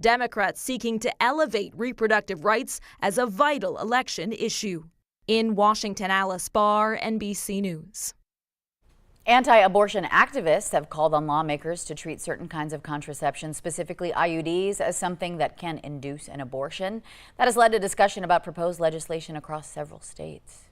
Democrats seeking to elevate reproductive rights as a vital election issue. In Washington, Alice Barr, NBC News. Anti-abortion activists have called on lawmakers to treat certain kinds of contraception, specifically IUDs, as something that can induce an abortion. That has led to discussion about proposed legislation across several states.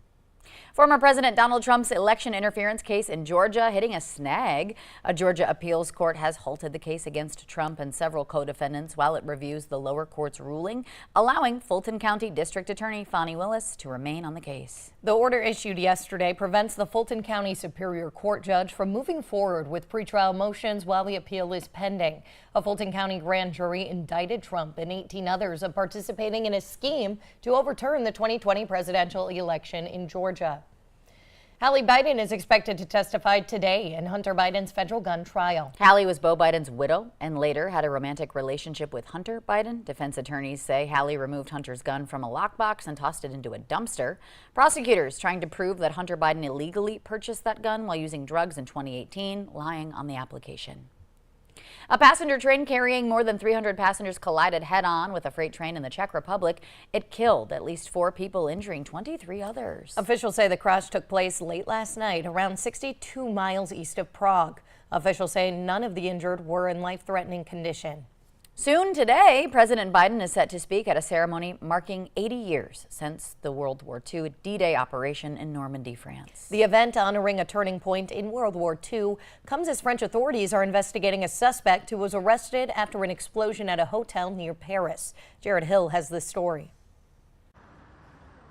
Former President Donald Trump's election interference case in Georgia hitting a snag. A Georgia appeals court has halted the case against Trump and several co-defendants while it reviews the lower court's ruling, allowing Fulton County District Attorney Fani Willis to remain on the case. The order issued yesterday prevents the Fulton County Superior Court judge from moving forward with pretrial motions while the appeal is pending. A Fulton County grand jury indicted Trump and 18 others of participating in a scheme to overturn the 2020 presidential election in Georgia. Hallie Biden is expected to testify today in Hunter Biden's federal gun trial. Hallie was Beau Biden's widow and later had a romantic relationship with Hunter Biden. Defense attorneys say Hallie removed Hunter's gun from a lockbox and tossed it into a dumpster. Prosecutors trying to prove that Hunter Biden illegally purchased that gun while using drugs in 2018, lying on the application. A passenger train carrying more than 300 passengers collided head-on with a freight train in the Czech Republic. It killed at least 4 people, injuring 23 others. Officials say the crash took place late last night around 62 miles east of Prague. Officials say none of the injured were in life-threatening condition. Soon today, President Biden is set to speak at a ceremony marking 80 years since the World War II D-Day operation in Normandy, France. The event, honoring a turning point in World War II, comes as French authorities are investigating a suspect who was arrested after an explosion at a hotel near Paris. Jared Hill has this story.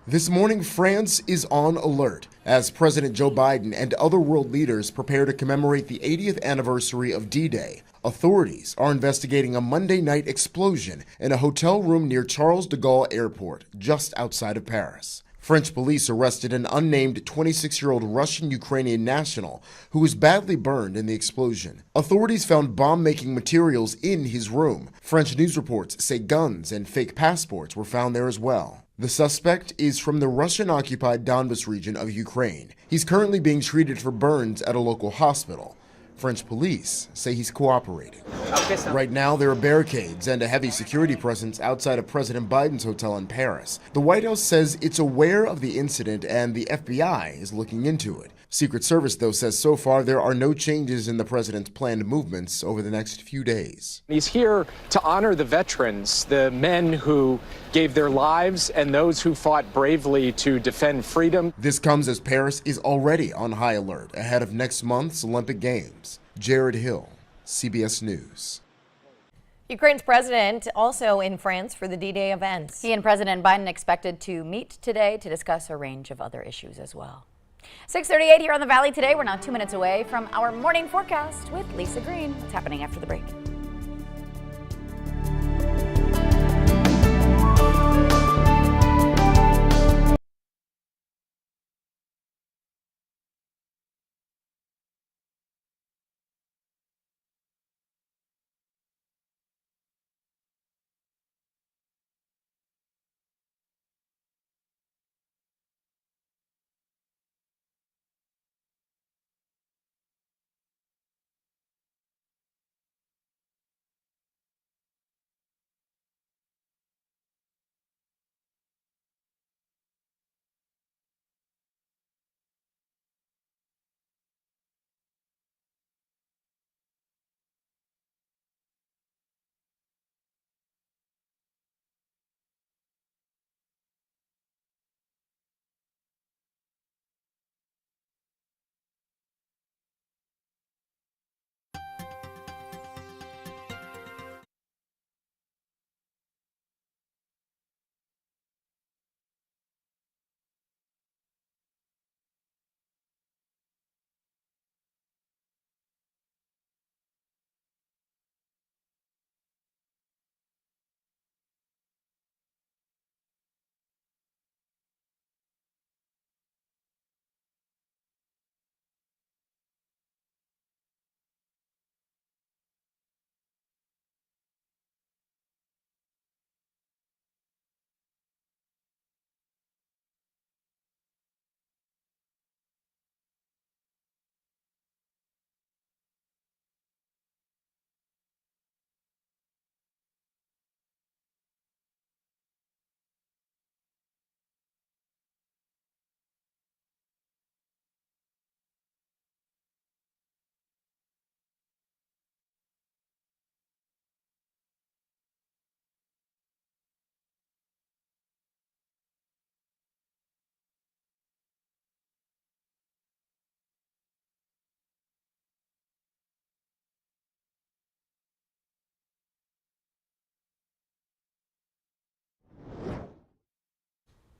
This morning, France is on alert as President Joe Biden and other world leaders prepare to commemorate the 80th anniversary of D-Day. Authorities are investigating a Monday night explosion in a hotel room near Charles de Gaulle Airport, just outside of Paris. French police arrested an unnamed 26-year-old Russian-Ukrainian national who was badly burned in the explosion. Authorities found bomb-making materials in his room. French news reports say guns and fake passports were found there as well. The suspect is from the Russian-occupied Donbas region of Ukraine. He's currently being treated for burns at a local hospital. French police say he's cooperating. Right now, there are barricades and a heavy security presence outside of President Biden's hotel in Paris. The White House says it's aware of the incident and the FBI is looking into it. Secret Service, though, says so far there are no changes in the president's planned movements over the next few days. He's here to honor the veterans, the men who gave their lives and those who fought bravely to defend freedom. This comes as Paris is already on high alert ahead of next month's Olympic Games. Jared Hill, CBS News. Ukraine's president also in France for the D-Day events. He and President Biden expected to meet today to discuss a range of other issues as well. 6:38 here on the Valley today. We're now 2 minutes away from our morning forecast with Lisa Green. What's happening after the break?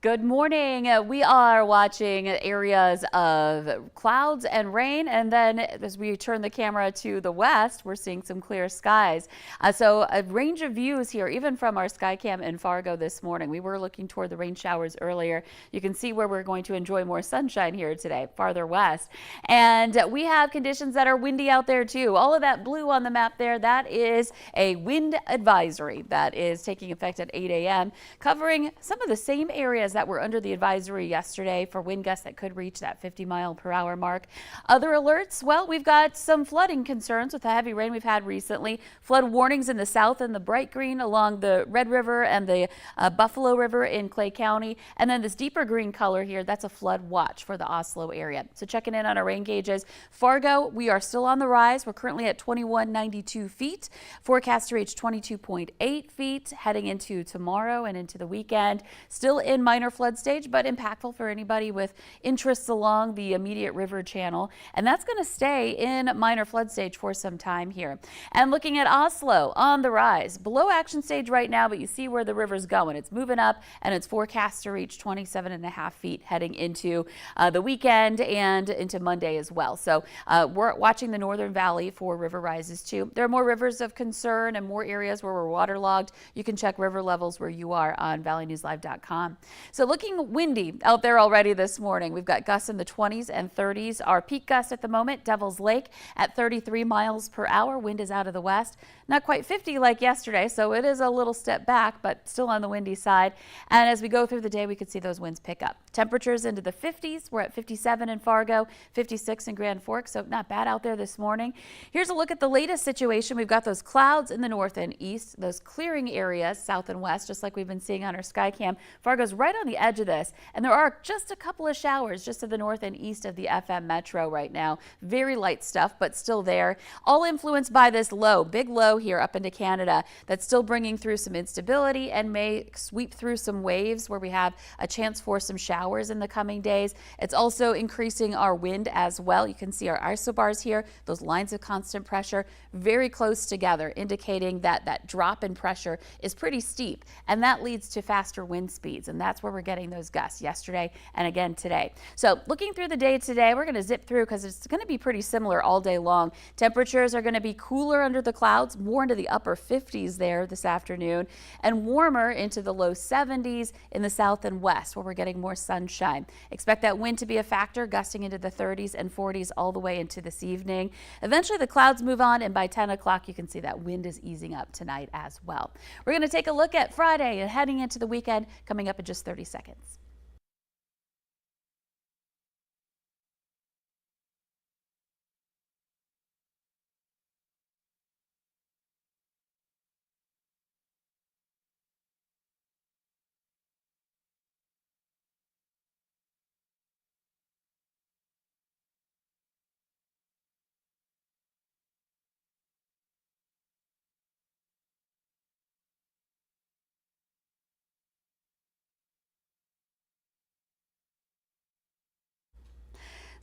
Good morning. We are watching areas of clouds and rain, and then as we turn the camera to the west, we're seeing some clear skies. So a range of views here, even from our Skycam in Fargo this morning. We were looking toward the rain showers earlier. You can see where we're going to enjoy more sunshine here today, farther west. And we have conditions that are windy out there too. All of that blue on the map there, that is a wind advisory that is taking effect at 8 a.m., covering some of the same areas that were under the advisory yesterday for wind gusts that could reach that 50-mile-per-hour mark. Other alerts, well, we've got some flooding concerns with the heavy rain we've had recently. Flood warnings in the south and the bright green along the Red River and the Buffalo River in Clay County. And then this deeper green color here, that's a flood watch for the Oslo area. So checking in on our rain gauges. Fargo, we are still on the rise. We're currently at 2192 feet. Forecast to reach 22.8 feet heading into tomorrow and into the weekend. Still in minor flood stage, but impactful for anybody with interests along the immediate river channel. And that's going to stay in minor flood stage for some time here. And looking at Oslo, on the rise. Below action stage right now, but you see where the river's going. It's moving up, and it's forecast to reach 27.5 feet heading into the weekend and into Monday as well. So we're watching the Northern Valley for river rises too. There are more rivers of concern and more areas where we're waterlogged. You can check river levels where you are on valleynewslive.com. So looking windy out there already this morning. We've got gusts in the 20s and 30s. Our peak gust at the moment, Devil's Lake at 33 miles per hour. Wind is out of the west. Not quite 50 like yesterday, so it is a little step back, but still on the windy side. And as we go through the day, we could see those winds pick up. Temperatures into the 50s. We're at 57 in Fargo, 56 in Grand Forks, so not bad out there this morning. Here's a look at the latest situation. We've got those clouds in the north and east, those clearing areas south and west, just like we've been seeing on our Skycam. Fargo's right on the edge of this, and there are just a couple of showers just to the north and east of the FM metro right now. Very light stuff, but still there. All influenced by this low, big low here up into Canada that's still bringing through some instability and may sweep through some waves where we have a chance for some showers in the coming days. It's also increasing our wind as well. You can see our isobars here, those lines of constant pressure, very close together, indicating that that drop in pressure is pretty steep, and that leads to faster wind speeds, and that's where we're getting those gusts yesterday and again today. So looking through the day today, we're going to zip through because it's going to be pretty similar all day long. Temperatures are going to be cooler under the clouds, more into the upper 50s there this afternoon, and warmer into the low 70s in the south and west where we're getting more sunshine. Expect that wind to be a factor, gusting into the 30s and 40s all the way into this evening. Eventually the clouds move on, and by 10 o'clock you can see that wind is easing up tonight as well. We're going to take a look at Friday and heading into the weekend coming up in just 30 seconds.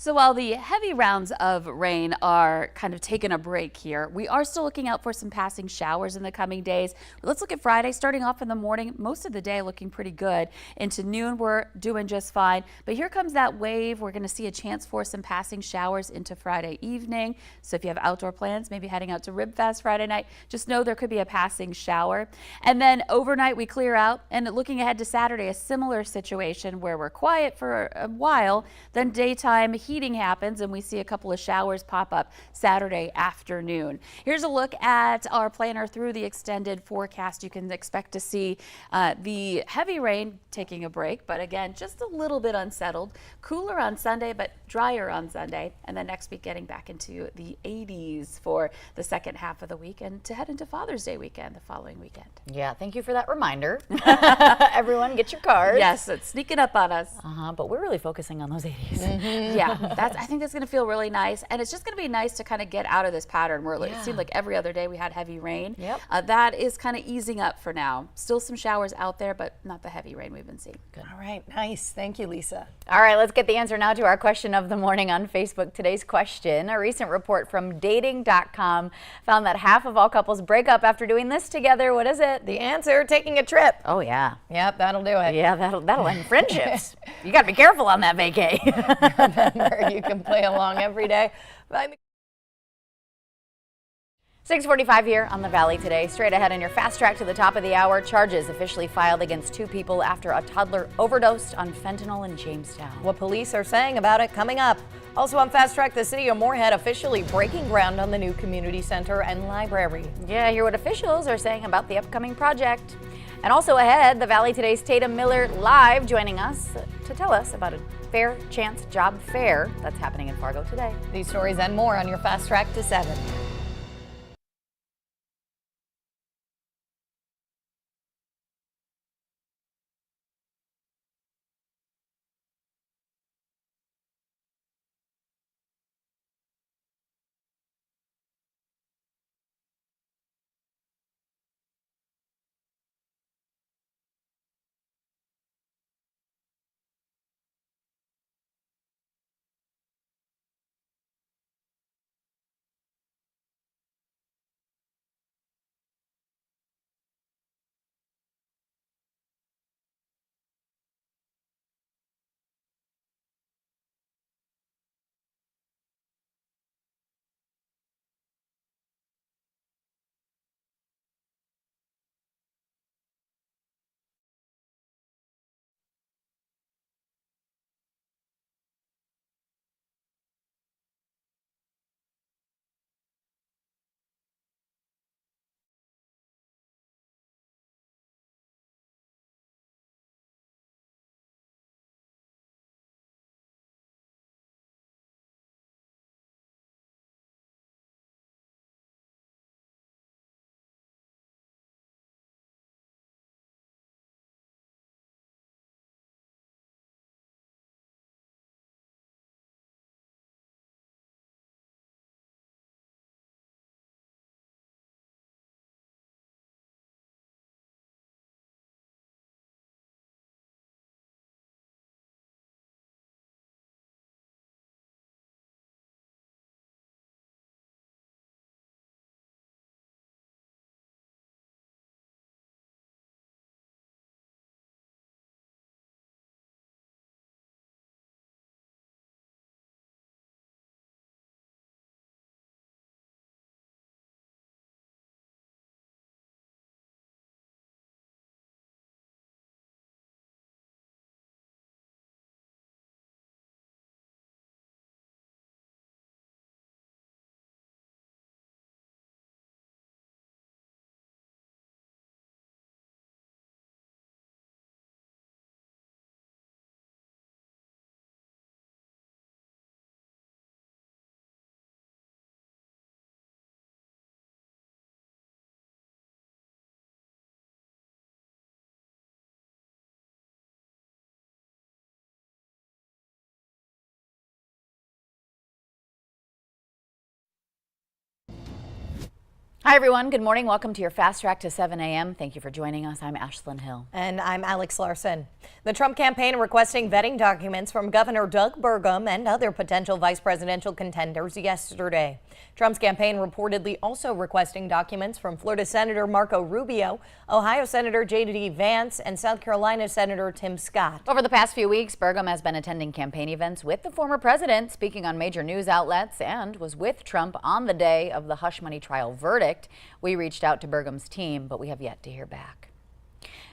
So while the heavy rounds of rain are kind of taking a break here, we are still looking out for some passing showers in the coming days. Let's look at Friday, starting off in the morning, most of the day looking pretty good. Into noon, we're doing just fine. But here comes that wave. We're going to see a chance for some passing showers into Friday evening. So if you have outdoor plans, maybe heading out to Rib Fest Friday night, just know there could be a passing shower. And then overnight, we clear out. And looking ahead to Saturday, a similar situation where we're quiet for a while, then daytime heating happens and we see a couple of showers pop up Saturday afternoon. Here's a look at our planner through the extended forecast. You can expect to see the heavy rain taking a break, but again, just a little bit unsettled. Cooler on Sunday, but drier on Sunday. And then next week getting back into the 80s for the second half of the week and to head into Father's Day weekend the following weekend. Yeah, thank you for that reminder. Everyone get your cards. Yes, it's sneaking up on us. But we're really focusing on those 80s. Yeah. I think that's going to feel really nice, and it's just going to be nice to kind of get out of this pattern where it seemed like every other day we had heavy rain. That is kind of easing up for now. Still some showers out there, but not the heavy rain we've been seeing. Good. All right, nice. Thank you, Lisa. All right, let's get the answer now to our question of the morning on Facebook. Today's question: a recent report from Dating.com found that half of all couples break up after doing this together. What is it? The answer: taking a trip. Oh yeah. Yep, that'll do it. Yeah, that'll end friendships. You got to be careful on that vacay. Remember, you can play along every day. 6:45 here on the Valley today. Straight ahead in your fast track to the top of the hour. Charges officially filed against 2 people after a toddler overdosed on fentanyl in Jamestown. What police are saying about it coming up. Also on Fast Track, the city of Moorhead officially breaking ground on the new community center and library. Yeah, hear what officials are saying about the upcoming project. And also ahead, the Valley Today's Tatum Miller live joining us to tell us about a Fair Chance Job Fair that's happening in Fargo today. These stories and more on your Fast Track to 7. Hi, everyone. Good morning. Welcome to your Fast Track to 7 a.m. Thank you for joining us. I'm Ashlyn Hill. And I'm Alex Larson. The Trump campaign requesting vetting documents from Governor Doug Burgum and other potential vice presidential contenders yesterday. Trump's campaign reportedly also requesting documents from Florida Senator Marco Rubio, Ohio Senator J.D. Vance, and South Carolina Senator Tim Scott. Over the past few weeks, Burgum has been attending campaign events with the former president, speaking on major news outlets, and was with Trump on the day of the hush money trial verdict. We reached out to Burgum's team, but we have yet to hear back.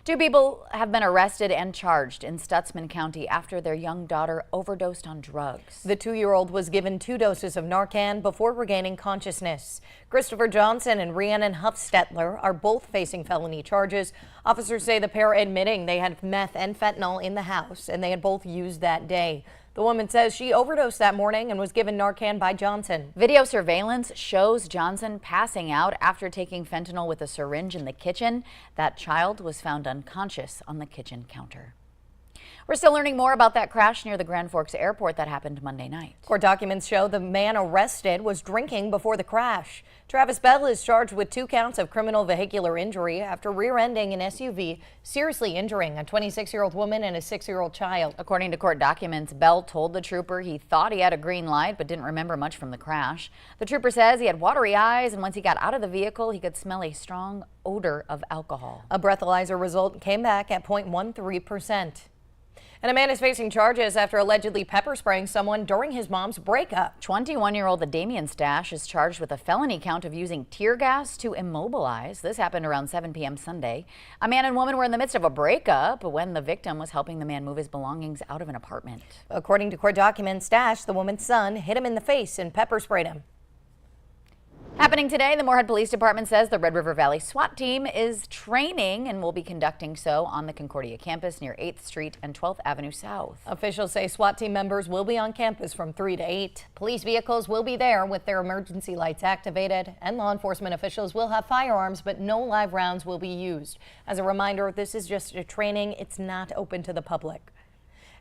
2 people have been arrested and charged in Stutsman County after their young daughter overdosed on drugs. The 2-year-old was given 2 doses of Narcan before regaining consciousness. Christopher Johnson and Rhiannon Huffstetler are both facing felony charges. Officers say the pair admitting they had meth and fentanyl in the house, and they had both used that day. The woman says she overdosed that morning and was given Narcan by Johnson. Video surveillance shows Johnson passing out after taking fentanyl with a syringe in the kitchen. That child was found unconscious on the kitchen counter. We're still learning more about that crash near the Grand Forks Airport that happened Monday night. Court documents show the man arrested was drinking before the crash. Travis Bell is charged with 2 counts of criminal vehicular injury after rear-ending an SUV, seriously injuring a 26-year-old woman and a 6-year-old child. According to court documents, Bell told the trooper he thought he had a green light but didn't remember much from the crash. The trooper says he had watery eyes, and once he got out of the vehicle, he could smell a strong odor of alcohol. A breathalyzer result came back at 0.13%. And a man is facing charges after allegedly pepper spraying someone during his mom's breakup. 21-year-old Damian Stash is charged with a felony count of using tear gas to immobilize. This happened around 7 p.m. Sunday. A man and woman were in the midst of a breakup when the victim was helping the man move his belongings out of an apartment. According to court documents, Stash, the woman's son, hit him in the face and pepper sprayed him. Happening today, the Moorhead Police Department says the Red River Valley SWAT team is training and will be conducting so on the Concordia campus near 8th Street and 12th Avenue South. Officials say SWAT team members will be on campus from 3 to 8. Police vehicles will be there with their emergency lights activated, and law enforcement officials will have firearms, but no live rounds will be used. As a reminder, this is just a training. It's not open to the public.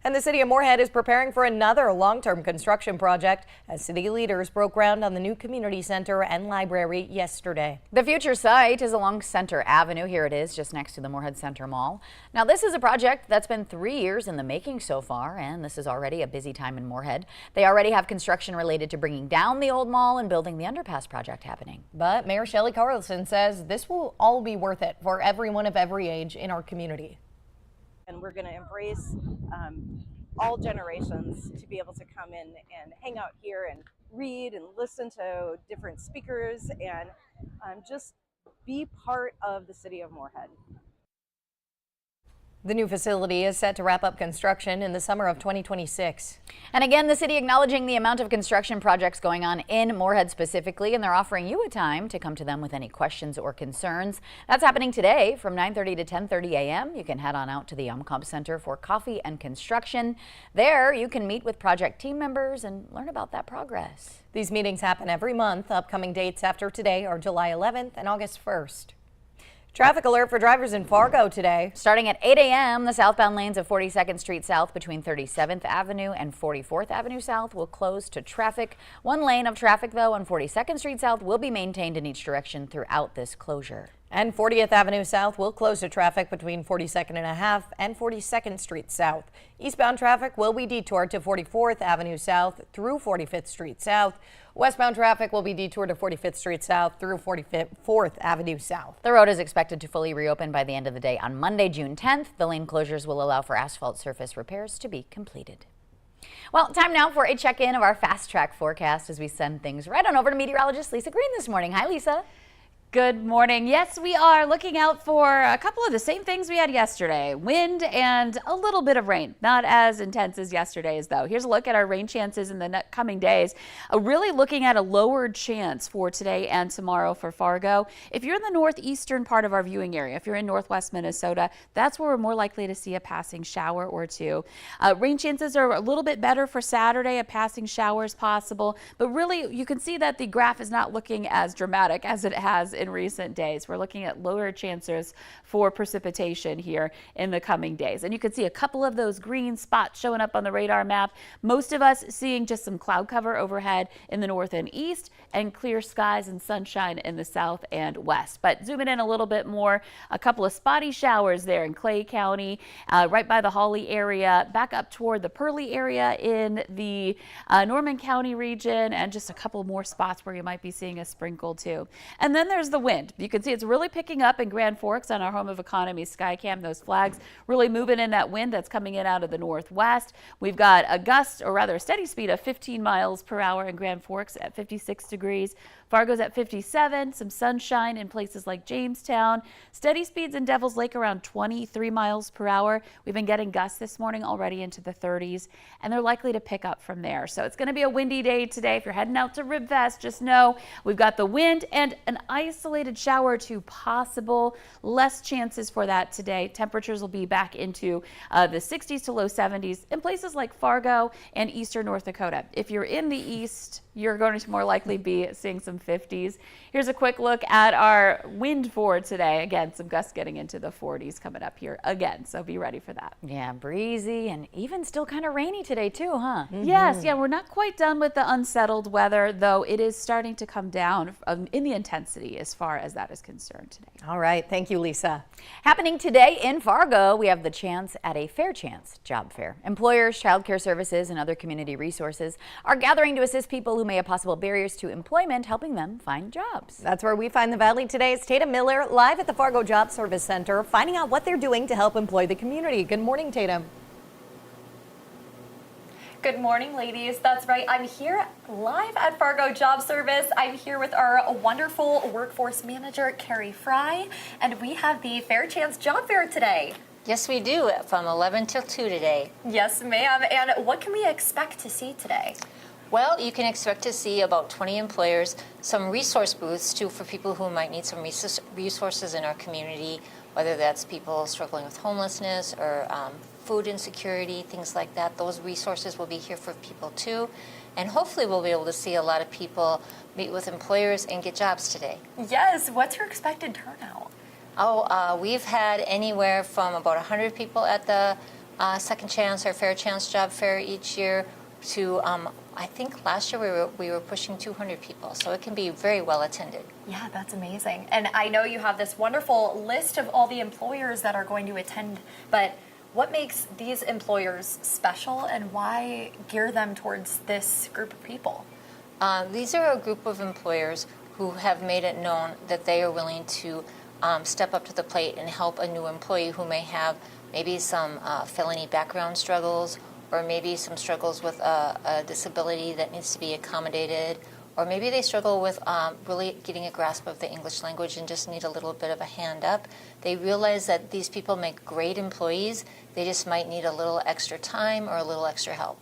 And the city of Moorhead is preparing for another long-term construction project as city leaders broke ground on the new community center and library yesterday. The future site is along Center Avenue. Here it is, just next to the Moorhead Center Mall. Now, this is a project that's been 3 years in the making so far, and this is already a busy time in Moorhead. They already have construction related to bringing down the old mall and building the underpass project happening. But Mayor Shelley Carlson says this will all be worth it for everyone of every age in our community. And we're going to embrace all generations to be able to come in and hang out here and read and listen to different speakers and just be part of the city of Moorhead. The new facility is set to wrap up construction in the summer of 2026. And again, the city acknowledging the amount of construction projects going on in Moorhead specifically, and they're offering you a time to come to them with any questions or concerns. That's happening today from 9:30 to 10:30 a.m. You can head on out to the UMCOMP Center for coffee and construction. There, you can meet with project team members and learn about that progress. These meetings happen every month. Upcoming dates after today are July 11th and August 1st. Traffic alert for drivers in Fargo today. Starting at 8 a.m., the southbound lanes of 42nd Street South between 37th Avenue and 44th Avenue South will close to traffic. One lane of traffic, though, on 42nd Street South will be maintained in each direction throughout this closure. And 40th Avenue South will close to traffic between 42nd and a half and 42nd Street South. Eastbound traffic will be detoured to 44th Avenue South through 45th Street South. Westbound traffic will be detoured to 45th Street South through 44th Avenue South. The road is expected to fully reopen by the end of the day on Monday, June 10th. The lane closures will allow for asphalt surface repairs to be completed. Well, time now for a check-in of our fast track forecast as we send things right on over to meteorologist Lisa Green this morning. Hi, Lisa. Good morning. Yes, we are looking out for a couple of the same things we had yesterday. Wind and a little bit of rain. Not as intense as yesterday's, though. Here's a look at our rain chances in the coming days. Really looking at a lowered chance for today and tomorrow for Fargo. If you're in the northeastern part of our viewing area, if you're in northwest Minnesota, that's where we're more likely to see a passing shower or two. Rain chances are a little bit better for Saturday. A passing shower is possible. But really, you can see that the graph is not looking as dramatic as it has in recent days. We're looking at lower chances for precipitation here in the coming days. And you can see a couple of those green spots showing up on the radar map. Most of us seeing just some cloud cover overhead in the north and east and clear skies and sunshine in the south and west. But zooming in a little bit more, a couple of spotty showers there in Clay County, right by the Hawley area, back up toward the Pearly area in the Norman County region, and just a couple more spots where you might be seeing a sprinkle too. And then there's the wind. You can see it's really picking up in Grand Forks on our Home of Economy Skycam. Those flags really moving in that wind that's coming in out of the northwest. We've got a gust, or rather a steady speed of 15 miles per hour in Grand Forks at 56 degrees. Fargo's at 57, some sunshine in places like Jamestown. Steady speeds in Devil's Lake around 23 miles per hour. We've been getting gusts this morning already into the 30s, and they're likely to pick up from there. So it's going to be a windy day today. If you're heading out to Ribfest, just know we've got the wind and an isolated shower or two possible. Less chances for that today. Temperatures will be back into the 60s to low 70s in places like Fargo and eastern North Dakota. If you're in the east, you're going to more likely be seeing some 50s. Here's a quick look at our wind for today. Again, some gusts getting into the 40s coming up here again, so be ready for that. Yeah, breezy and even still kind of rainy today too, huh? Yes, yeah, we're not quite done with the unsettled weather, though it is starting to come down in the intensity as far as that is concerned today. All right, thank you, Lisa. Happening today in Fargo, we have the chance at a Fair Chance job fair. Employers, child care services, and other community resources are gathering to assist people who may have possible barriers to employment, helping them find jobs. That's where we find the Valley today's Tatum Miller live at the Fargo Job Service Center, finding out what they're doing to help employ the community. Good morning, Tatum. Good morning, ladies. That's right. I'm here live at Fargo Job Service. I'm here with our wonderful workforce manager, Carrie Fry, and we have the Fair Chance Job Fair today. Yes, we do, from 11 till 2 today. Yes, ma'am. And what can we expect to see today? Well, you can expect to see about 20 employers, some resource booths too for people who might need some resources in our community, whether that's people struggling with homelessness or food insecurity, things like that. Those resources will be here for people too. And hopefully we'll be able to see a lot of people meet with employers and get jobs today. Yes, what's your expected turnout? We've had anywhere from about 100 people at the Second Chance or Fair Chance Job Fair each year to I think last year we were pushing 200 people, so it can be very well attended. Yeah, that's amazing. And I know you have this wonderful list of all the employers that are going to attend, but what makes these employers special and why gear them towards this group of people? These are a group of employers who have made it known that they are willing to step up to the plate and help a new employee who may have maybe some felony background struggles, or maybe some struggles with a disability that needs to be accommodated, or maybe they struggle with really getting a grasp of the English language and just need a little bit of a hand up. They realize that these people make great employees, they just might need a little extra time or a little extra help.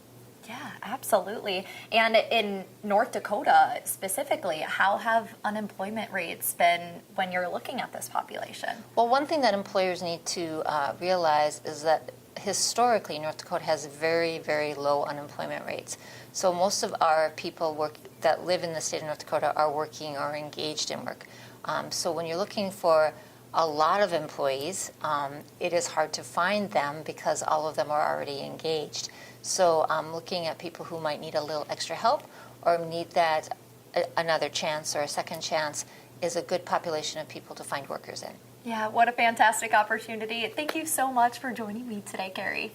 Yeah, absolutely. And in North Dakota specifically, how have unemployment rates been when you're looking at this population? Well, one thing that employers need to realize is that historically, North Dakota has very, very low unemployment rates. So most of our people that live in the state of North Dakota are working or engaged in work. So when you're looking for a lot of employees, it is hard to find them because all of them are already engaged. So looking at people who might need a little extra help or need that another chance or a second chance is a good population of people to find workers in. Yeah, what a fantastic opportunity. Thank you so much for joining me today, Carrie.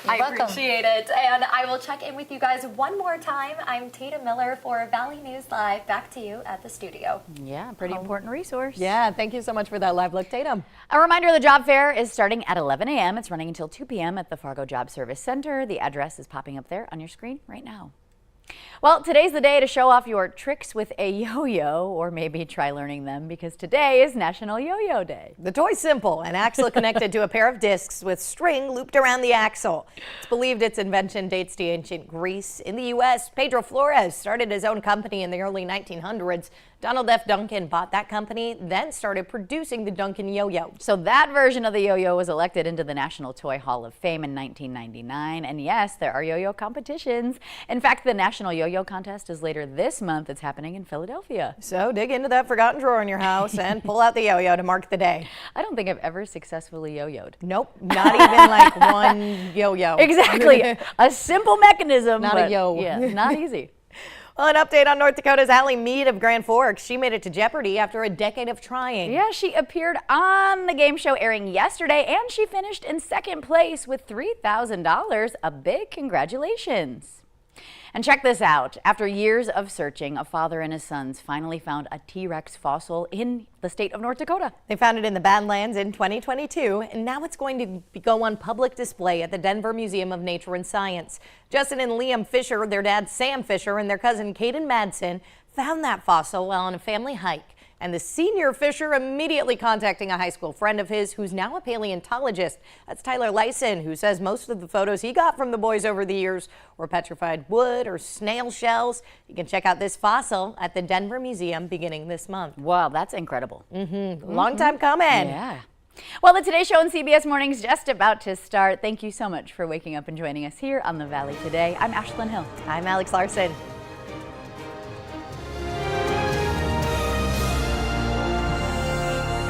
You're welcome. Appreciate it. And I will check in with you guys one more time. I'm Tatum Miller for Valley News Live. Back to you at the studio. Yeah, pretty important resource. Yeah, thank you so much for that live look, Tatum. A reminder, the job fair is starting at 11 a.m. It's running until 2 p.m. at the Fargo Job Service Center. The address is popping up there on your screen right now. Well, today's the day to show off your tricks with a yo-yo, or maybe try learning them, because today is National Yo-Yo Day. The toy's simple, an axle connected to a pair of discs with string looped around the axle. It's believed its invention dates to ancient Greece. In the U.S., Pedro Flores started his own company in the early 1900s. Donald F. Duncan bought that company, then started producing the Duncan Yo-Yo. So that version of the yo-yo was elected into the National Toy Hall of Fame in 1999. And yes, there are yo-yo competitions. In fact, the National Yo-Yo Contest is later this month. It's happening in Philadelphia. So dig into that forgotten drawer in your house and pull out the yo-yo to mark the day. I don't think I've ever successfully yo-yoed. Nope, not even like one yo-yo. Exactly. A simple mechanism. Not a yo. Yeah, not easy. Well, an update on North Dakota's Allie Mead of Grand Forks. She made it to Jeopardy after a decade of trying. Yeah, she appeared on the game show airing yesterday, and she finished in second place with $3,000. A big congratulations. And check this out. After years of searching, a father and his sons finally found a T-Rex fossil in the state of North Dakota. They found it in the Badlands in 2022, and now it's going to go on public display at the Denver Museum of Nature and Science. Justin and Liam Fisher, their dad Sam Fisher, and their cousin Caden Madsen found that fossil while on a family hike. And the senior Fisher immediately contacting a high school friend of his who's now a paleontologist. That's Tyler Lyson, who says most of the photos he got from the boys over the years were petrified wood or snail shells. You can check out this fossil at the Denver Museum beginning this month. Wow, that's incredible. Long time coming. Yeah. Well, the Today Show on CBS Mornings just about to start. Thank you so much for waking up and joining us here on the Valley today. I'm Ashlyn Hill. I'm Alex Larson.